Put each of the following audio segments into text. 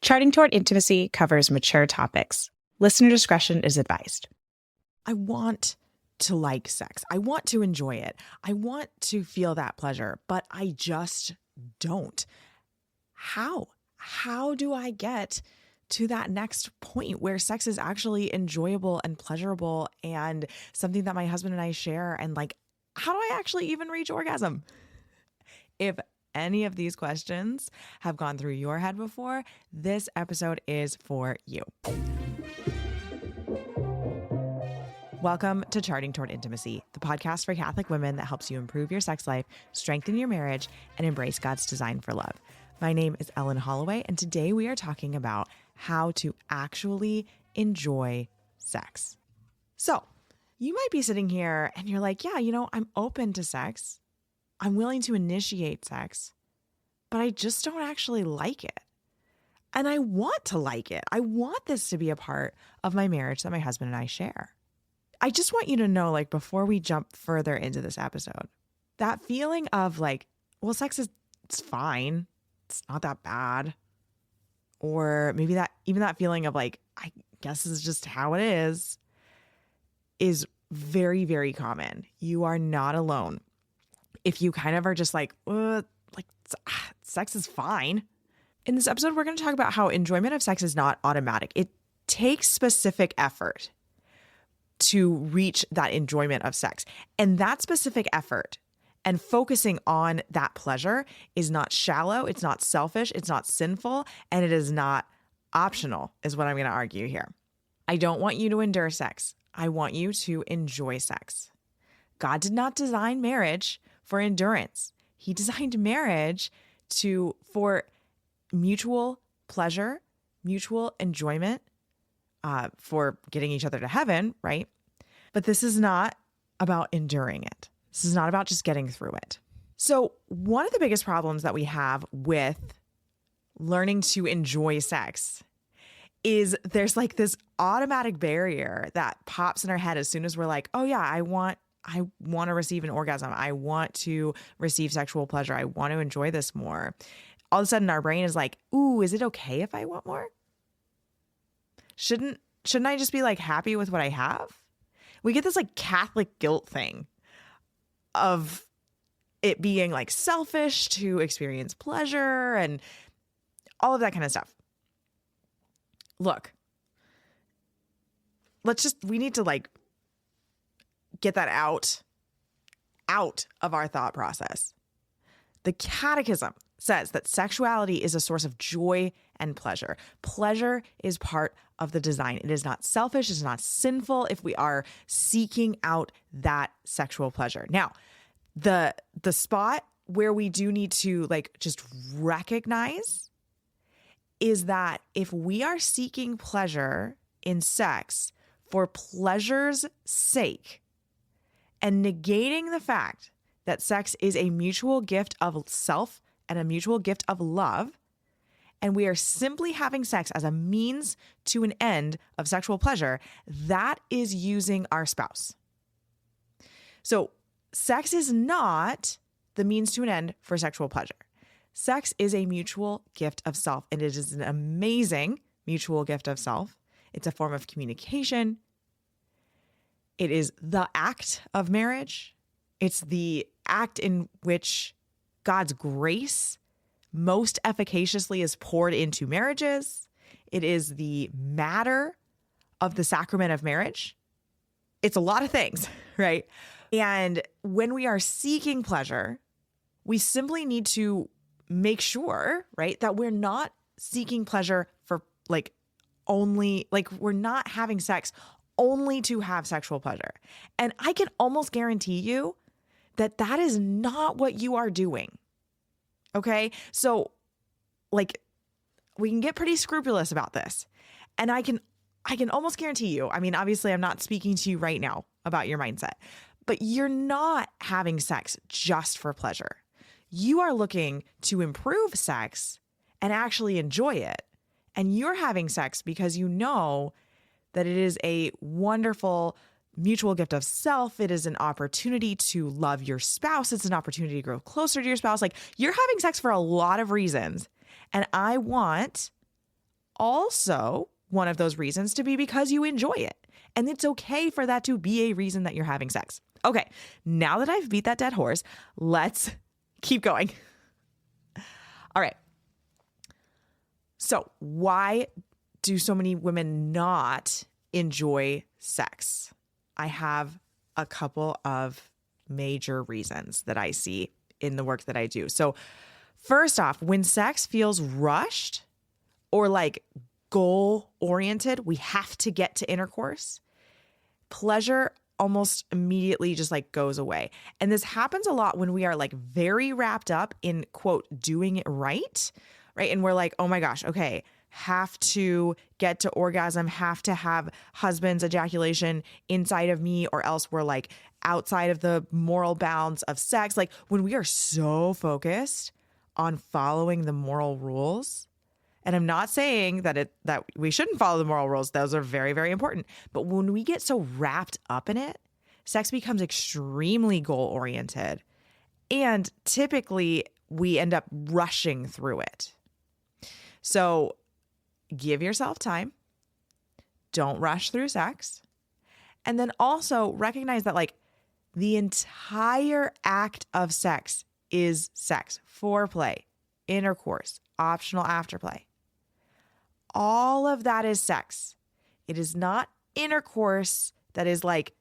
Charting Toward Intimacy covers mature topics. Listener discretion is advised. I want to like sex. I want to enjoy it. I want to feel that pleasure, but I just don't. How? How do I get to that next point where sex is actually enjoyable and pleasurable and something that my husband and I share? And like, how do I actually even reach orgasm? If any of these questions have gone through your head before, this episode is for you. Welcome to Charting Toward Intimacy, the podcast for Catholic women that helps you improve your sex life, strengthen your marriage, and embrace God's design for love. My name is Ellen Holloway, and today we are talking about how to actually enjoy sex. So you might be sitting here and you're like, yeah, I'm open to sex. I'm willing to initiate sex, but I just don't actually like it. And I want to like it. I want this to be a part of my marriage that my husband and I share. I just want you to know, like, before we jump further into this episode, that feeling of like, well, it's fine. It's not that bad. Or maybe that feeling of like, I guess this is just how it is very, very common. You are not alone. If you kind of are just like sex is fine. In this episode, we're going to talk about how enjoyment of sex is not automatic. It takes specific effort to reach that enjoyment of sex. And that specific effort and focusing on that pleasure is not shallow, it's not selfish, it's not sinful, and it is not optional, is what I'm going to argue here. I don't want you to endure sex. I want you to enjoy sex. God did not design marriage for endurance. He designed marriage for mutual pleasure, mutual enjoyment, for getting each other to heaven, right? But this is not about enduring it. This is not about just getting through it. So one of the biggest problems that we have with learning to enjoy sex is there's like this automatic barrier that pops in our head as soon as we're like, oh yeah, I want to receive an orgasm. I want to receive sexual pleasure. I want to enjoy this more. All of a sudden our brain is like, ooh, is it okay if I want more? Shouldn't I just be like happy with what I have? We get this like Catholic guilt thing of it being like selfish to experience pleasure and all of that kind of stuff. Look, we need to like get that out of our thought process. The Catechism says that sexuality is a source of joy and pleasure. Pleasure is part of the design. It is not selfish. It's not sinful if we are seeking out that sexual pleasure. Now, the spot where we do need to like just recognize is that if we are seeking pleasure in sex for pleasure's sake and negating the fact that sex is a mutual gift of self and a mutual gift of love, and we are simply having sex as a means to an end of sexual pleasure, that is using our spouse. So sex is not the means to an end for sexual pleasure. Sex is a mutual gift of self, and it is an amazing mutual gift of self. It's a form of communication. It is the act of marriage. It's the act in which God's grace most efficaciously is poured into marriages. It is the matter of the sacrament of marriage. It's a lot of things, right? And when we are seeking pleasure, we simply need to make sure, right, that we're not seeking pleasure for we're not having sex only to have sexual pleasure. And I can almost guarantee you that that is not what you are doing. Okay? So like we can get pretty scrupulous about this. And I can almost guarantee you, I mean, obviously I'm not speaking to you right now about your mindset, but you're not having sex just for pleasure. You are looking to improve sex and actually enjoy it. And you're having sex because you know that it is a wonderful mutual gift of self. It is an opportunity to love your spouse. It's an opportunity to grow closer to your spouse. Like, you're having sex for a lot of reasons. And I want also one of those reasons to be because you enjoy it. And it's okay for that to be a reason that you're having sex. Okay, now that I've beat that dead horse, let's keep going. All right. So why do so many women not enjoy sex? I have a couple of major reasons that I see in the work that I do. So first off, when sex feels rushed or like goal oriented, we have to get to intercourse, pleasure almost immediately just like goes away. And this happens a lot when we are like very wrapped up in quote, doing it right? And we're like, oh my gosh, okay, have to get to orgasm, have to have husband's ejaculation inside of me, or else we're like outside of the moral bounds of sex. Like when we are so focused on following the moral rules, and I'm not saying that we shouldn't follow the moral rules. Those are very, very important. But when we get so wrapped up in it, sex becomes extremely goal-oriented. And typically, we end up rushing through it. So give yourself time. Don't rush through sex. And then also recognize that like the entire act of sex is sex, foreplay, intercourse, optional afterplay. All of that is sex. It is not intercourse that is like,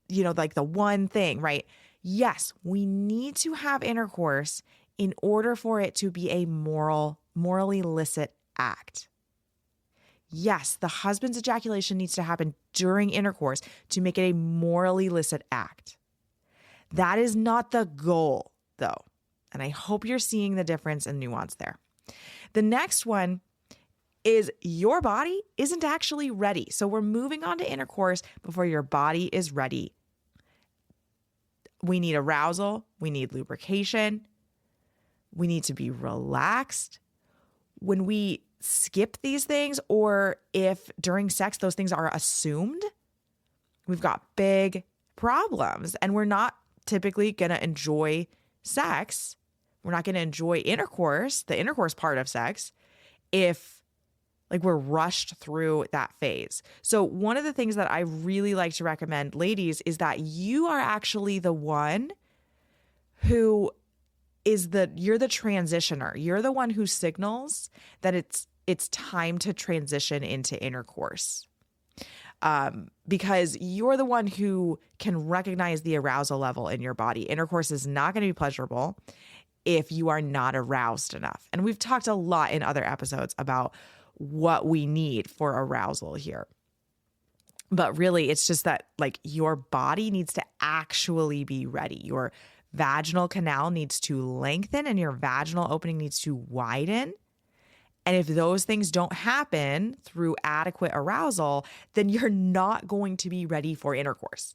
like the one thing, right? Yes, we need to have intercourse in order for it to be a morally licit act. Yes, the husband's ejaculation needs to happen during intercourse to make it a morally licit act. That is not the goal, though. And I hope you're seeing the difference and nuance there. The next one is your body isn't actually ready. So we're moving on to intercourse before your body is ready. We need arousal. We need lubrication. We need to be relaxed. When we skip these things, or if during sex those things are assumed, we've got big problems. And we're not typically going to enjoy sex. We're not going to enjoy intercourse, the intercourse part of sex, if like we're rushed through that phase. So one of the things that I really like to recommend, ladies, is that you are actually the one who you're the transitioner. You're the one who signals that it's time to transition into intercourse. Because you're the one who can recognize the arousal level in your body. Intercourse is not going to be pleasurable if you are not aroused enough. And we've talked a lot in other episodes about what we need for arousal here. But really, it's just that like your body needs to actually be ready. Your vaginal canal needs to lengthen and your vaginal opening needs to widen. And if those things don't happen through adequate arousal, then you're not going to be ready for intercourse.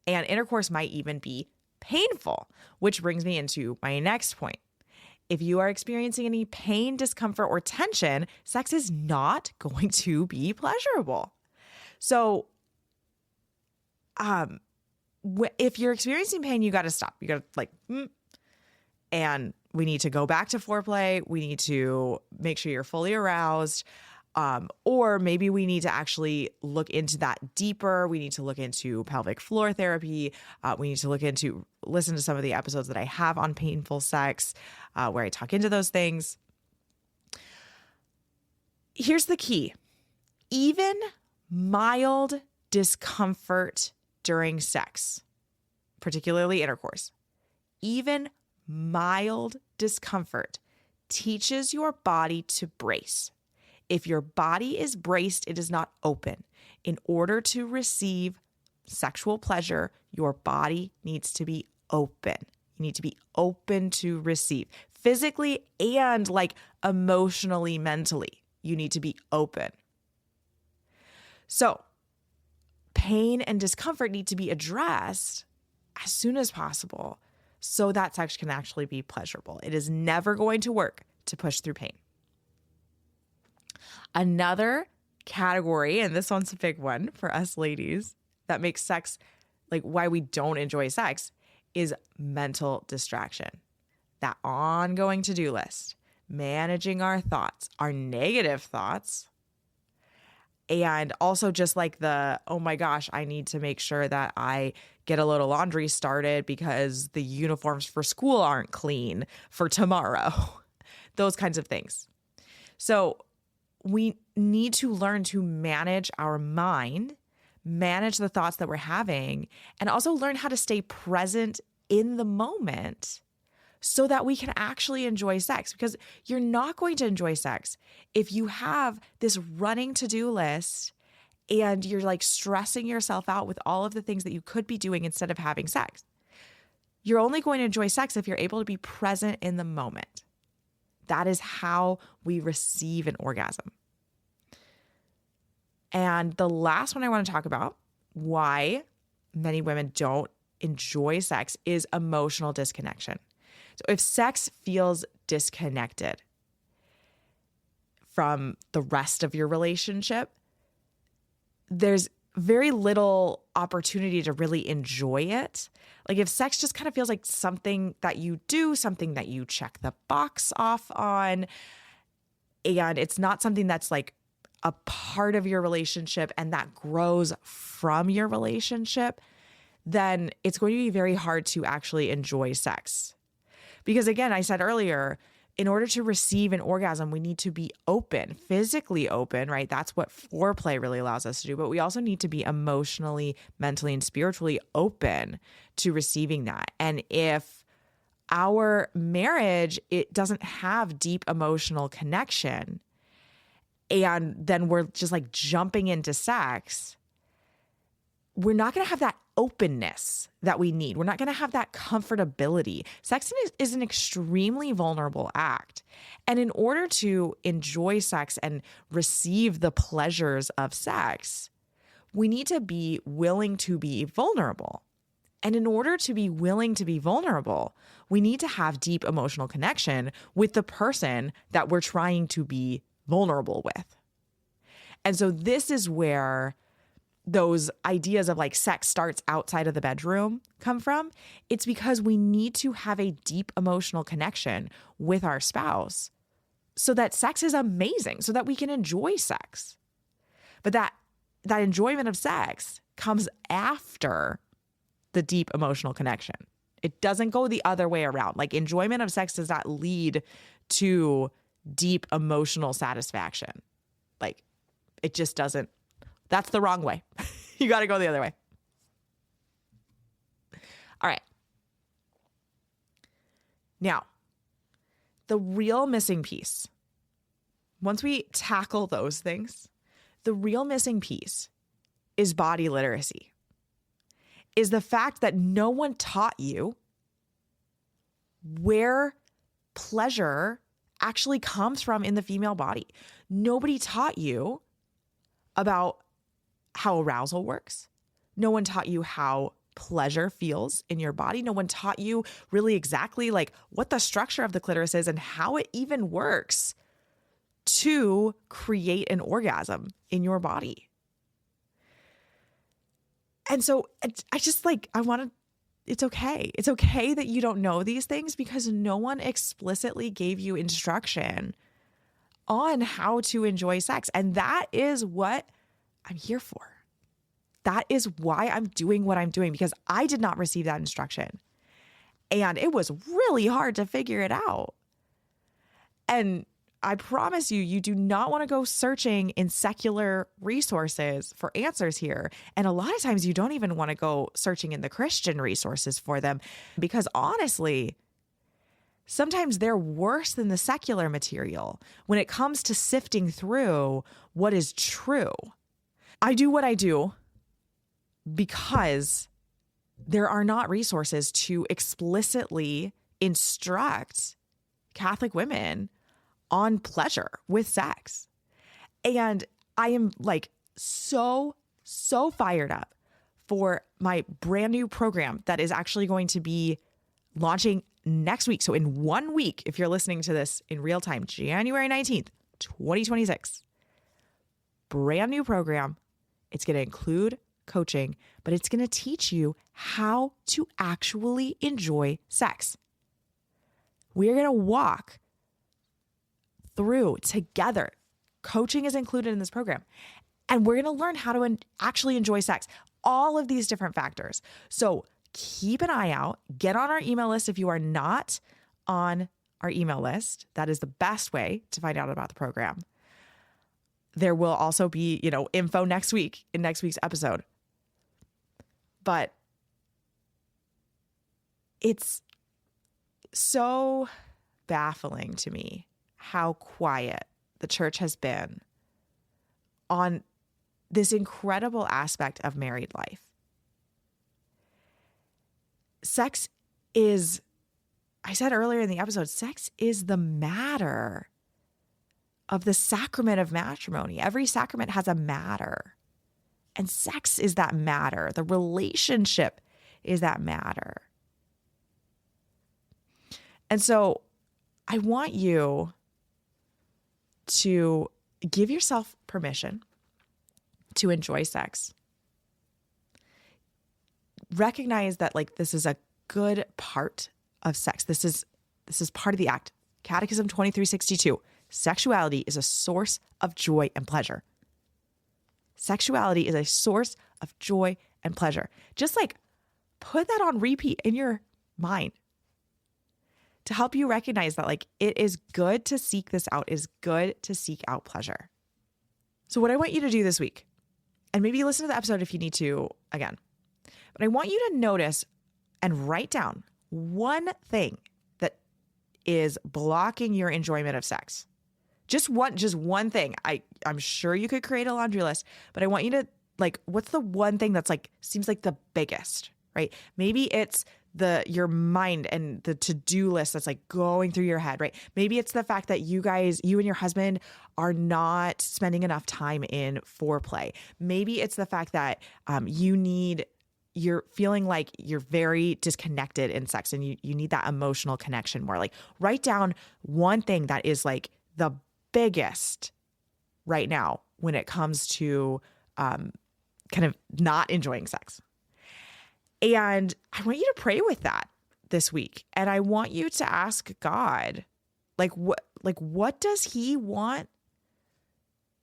And intercourse might even be painful, which brings me into my next point. If you are experiencing any pain, discomfort, or tension, sex is not going to be pleasurable. So, if you're experiencing pain, you got to stop. You got to and we need to go back to foreplay. We need to make sure you're fully aroused. Or maybe we need to actually look into that deeper. We need to look into pelvic floor therapy. We need to listen to some of the episodes that I have on painful sex, where I talk into those things. Here's the key. Even mild discomfort during sex, particularly intercourse, even mild discomfort teaches your body to brace. If your body is braced, it is not open. In order to receive sexual pleasure, your body needs to be open. You need to be open to receive physically and like emotionally, mentally. You need to be open. So pain and discomfort need to be addressed as soon as possible so that sex can actually be pleasurable. It is never going to work to push through pain. Another category, and this one's a big one for us ladies, that makes sex, like why we don't enjoy sex, is mental distraction. That ongoing to-do list, managing our thoughts, our negative thoughts. And also just like oh my gosh, I need to make sure that I get a little laundry started because the uniforms for school aren't clean for tomorrow. Those kinds of things. So we need to learn to manage our mind, manage the thoughts that we're having, and also learn how to stay present in the moment so that we can actually enjoy sex. Because you're not going to enjoy sex if you have this running to-do list and you're like stressing yourself out with all of the things that you could be doing instead of having sex. You're only going to enjoy sex if you're able to be present in the moment. That is how we receive an orgasm. And the last one I want to talk about, why many women don't enjoy sex, is emotional disconnection. So if sex feels disconnected from the rest of your relationship, there's very little opportunity to really enjoy it. Like if sex just kind of feels like something that you do, something that you check the box off on, and it's not something that's like a part of your relationship and that grows from your relationship, then it's going to be very hard to actually enjoy sex. Because again, I said earlier, in order to receive an orgasm, we need to be open, physically open, right? That's what foreplay really allows us to do. But we also need to be emotionally, mentally, and spiritually open to receiving that. And if our marriage, it doesn't have deep emotional connection, and then we're just like jumping into sex, we're not going to have that openness that we need. We're not going to have that comfortability. Sex is an extremely vulnerable act. And in order to enjoy sex and receive the pleasures of sex, we need to be willing to be vulnerable. And in order to be willing to be vulnerable, we need to have deep emotional connection with the person that we're trying to be vulnerable with. And so this is where those ideas of like sex starts outside of the bedroom come from. It's because we need to have a deep emotional connection with our spouse so that sex is amazing, so that we can enjoy sex. But that enjoyment of sex comes after the deep emotional connection. It doesn't go the other way around. Like enjoyment of sex does not lead to deep emotional satisfaction. Like it just doesn't. That's the wrong way. You got to go the other way. All right. Now, the real missing piece, once we tackle those things, the real missing piece is body literacy, is the fact that no one taught you where pleasure actually comes from in the female body. Nobody taught you about how arousal works. No one taught you how pleasure feels in your body. No one taught you really exactly like what the structure of the clitoris is and how it even works to create an orgasm in your body. And so it's okay. It's okay that you don't know these things because no one explicitly gave you instruction on how to enjoy sex. And that is what I'm here for. That is why I'm doing what I'm doing, because I did not receive that instruction. And it was really hard to figure it out. And I promise you, you do not want to go searching in secular resources for answers here. And a lot of times you don't even want to go searching in the Christian resources for them, because honestly, sometimes they're worse than the secular material when it comes to sifting through what is true. I do what I do because there are not resources to explicitly instruct Catholic women on pleasure with sex. And I am like so fired up for my brand new program that is actually going to be launching next week. So in 1 week, if you're listening to this in real time, January 19th, 2026, brand new program. It's going to include coaching, but it's going to teach you how to actually enjoy sex. We are going to walk through together. Coaching is included in this program. And we're going to learn how to actually enjoy sex. All of these different factors. So keep an eye out. Get on our email list if you are not on our email list. That is the best way to find out about the program. There will also be, info next week in next week's episode. But it's so baffling to me how quiet the church has been on this incredible aspect of married life. Sex is, I said earlier in the episode, sex is the matter of the sacrament of matrimony. Every sacrament has a matter. And sex is that matter. The relationship is that matter. And so I want you to give yourself permission to enjoy sex. Recognize that this is a good part of sex. This is part of the act. Catechism 2362. Sexuality is a source of joy and pleasure. Sexuality is a source of joy and pleasure. Just put that on repeat in your mind to help you recognize that it is good to seek this out. It is good to seek out pleasure. So what I want you to do this week, and maybe listen to the episode if you need to again, but I want you to notice and write down one thing that is blocking your enjoyment of sex. Just one thing. I'm sure you could create a laundry list, but I want you to what's the one thing that's seems like the biggest, right? Maybe it's your mind and the to-do list that's going through your head, right? Maybe it's the fact that you and your husband are not spending enough time in foreplay. Maybe it's the fact that you're feeling like you're very disconnected in sex and you need that emotional connection more. Write down one thing that is the biggest right now when it comes to kind of not enjoying sex. And I want you to pray with that this week. And I want you to ask God, what does he want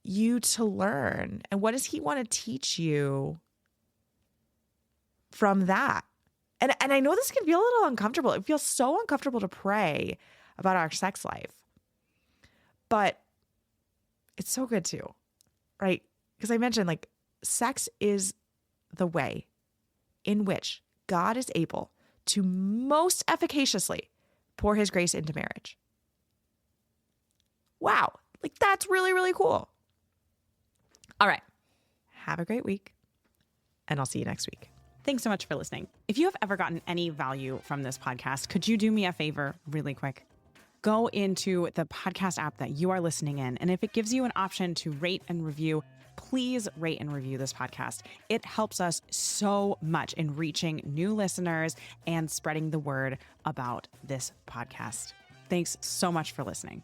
you to learn? And what does he want to teach you from that? And I know this can feel a little uncomfortable. It feels so uncomfortable to pray about our sex life. But it's so good too, right? Because I mentioned sex is the way in which God is able to most efficaciously pour his grace into marriage. Wow. That's really, really cool. All right. Have a great week, and I'll see you next week. Thanks so much for listening. If you have ever gotten any value from this podcast, could you do me a favor really quick? Go into the podcast app that you are listening in, and if it gives you an option to rate and review, please rate and review this podcast. It helps us so much in reaching new listeners and spreading the word about this podcast. Thanks so much for listening.